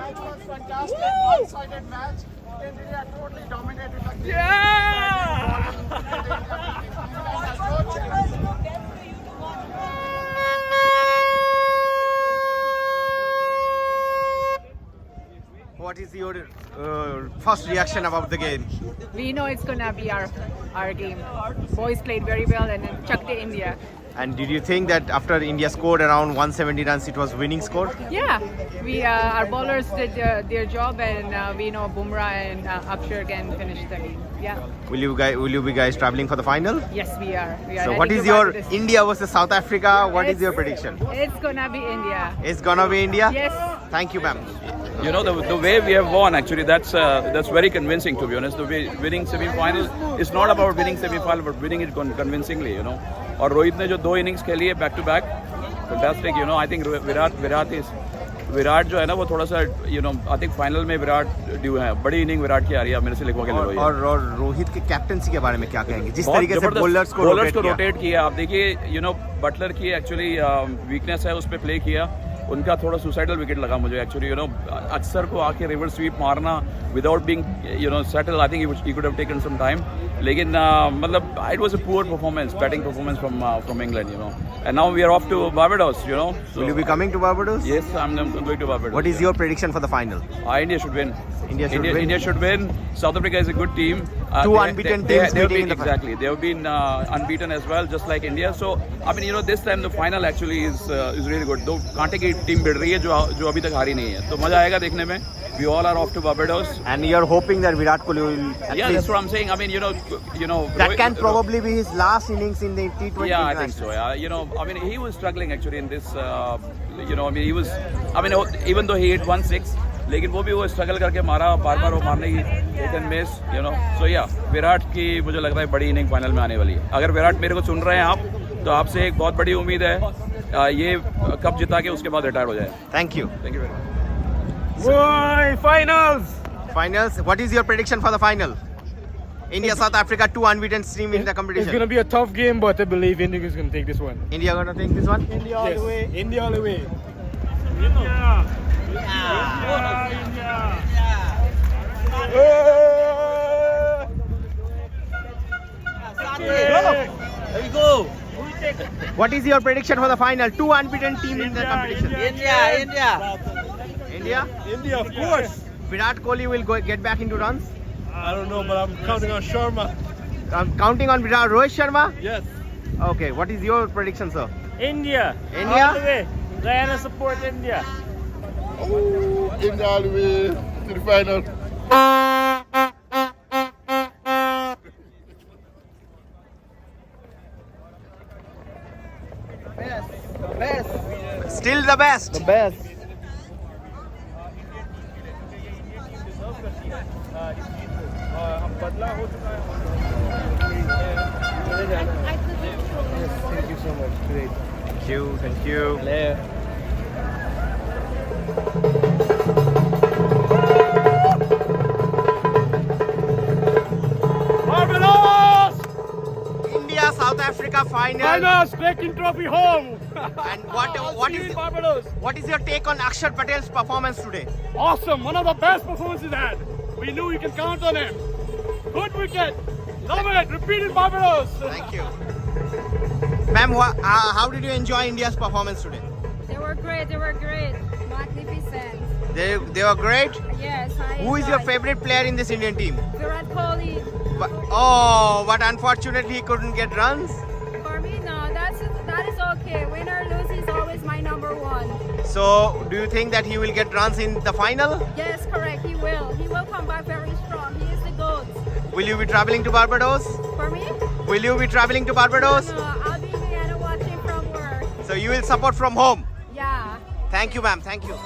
match was fantastic. One-sided match. India totally dominated the game. Yeah! What is your first reaction about the game? We know it's gonna be our game. Boys played very well and then chucked the India. And did you think that after India scored around 170 runs, it was winning score? Yeah, we our bowlers did their job, and we know Bumrah and Akshar can finish the game. Yeah. Will you be guys traveling for the final? Yes, we are. We are. So heading what is to your Barbados. India versus South Africa? What is It's- your prediction? It's gonna be India. It's gonna be India? Yes. Thank you, ma'am. You know, the way we have won, actually, that's very convincing, to be honest. The way winning semi-final is not about winning semi-final, but winning it convincingly, you know. और रोहित ने जो 2 innings खेली है back to back, fantastic, you know. I think Virat जो है ना वो थोड़ा सा, you know, I think final में विराट ड्यू है. बड़ी इनिंग विराट की आ रही है, मेरे से लिखवा के ले लो ये. और रोहित के कैप्टनसी के बारे में क्या कहेंगे? जिस तरीके से बॉलर्स को रोटेट किया, आप देखिए, यू नो, बटलर की एक्चुअली वीकनेस है, उस पर प्ले किया. उनका थोड़ा सुसाइडल विकेट लगा मुझे एक्चुअली, यू नो. अक्सर को आके रिवर्स स्वीप मारना without being, you know, settle, I think he could have taken some time. लेकिन मतलब it was a poor performance, batting performance from England, you know. And now we are off to Barbados, you know. Will you be coming to Barbados? Yes, I'm going to Barbados. What is your prediction for the final? India should win. India should win? South Africa is a good team. Two unbeaten teams they have meeting been, in the final. exactly. They have been unbeaten as well, just like India. So, I mean, you know, this time the final actually is really good. Though कांटे की team बढ़ रही है जो अभी तक हारी नहीं है, तो मजा आएगा देखने में. We all are off to Barbados. And you're hoping that Virat Kohli will at Yeah, least, that's what I'm saying. I mean, you know, that can probably be his last innings in the T20 Yeah, I think so. Yeah, you know, I mean, he was struggling actually in this. You know, I mean, he was. I mean, even though he hit 1-6, लेकिन वो भी वो struggle करके मारा, बार वो मारने की hit and miss, you know. So या विराट की मुझे लगता है बड़ी इनिंग फाइनल में आने वाली है. अगर विराट मेरे को सुन रहे हैं आप, तो आपसे एक बहुत बड़ी उम्मीद है, ये कप जिता के उसके बाद रिटायर हो जाए. Thank you. Thank you very much. Boy, finals! Finals. What is your prediction for the final? India, South Africa, 2 unbeaten team in the It's competition. gonna be a tough game, but I believe India is gonna take this one. India gonna take this one? India all the way. India all the way. What is your prediction for the final? 2 unbeaten team in the competition. India? India, of course. Virat Kohli will get back into runs. I don't know, but I'm counting on Sharma. I'm counting on Virat. Rohit Sharma? Yes. Okay, what is your prediction, sir? India. India? All the way. Guyana support India. India all the way to the final. Still the best. Best. Thank you so much. Great. Thank you, thank you. Barbados! India, South Africa final. Finals, taking trophy home. And Barbados? what is your take on Akshar Patel's performance today? Awesome. One of the best performances had. We knew we could count on him. Good wicket. Love it. Repeat in Barbados. Thank you. Ma'am, how did you enjoy India's performance today? They were great. They were great. Magnificent. They were great. Yes. Who is your favorite player in this Indian team? Virat Kohli. But unfortunately he couldn't get runs. For me, no. That is okay. Win or lose is always my number one. So, do you think that he will get runs in the final? Yes, correct. He will. He will come back very strong. He is the GOAT. Will you be traveling to Barbados? For me? Will you be traveling to Barbados? No. I'll be in Guyana watching from work. So you will support from home. Yeah. Thank you, ma'am. Thank you.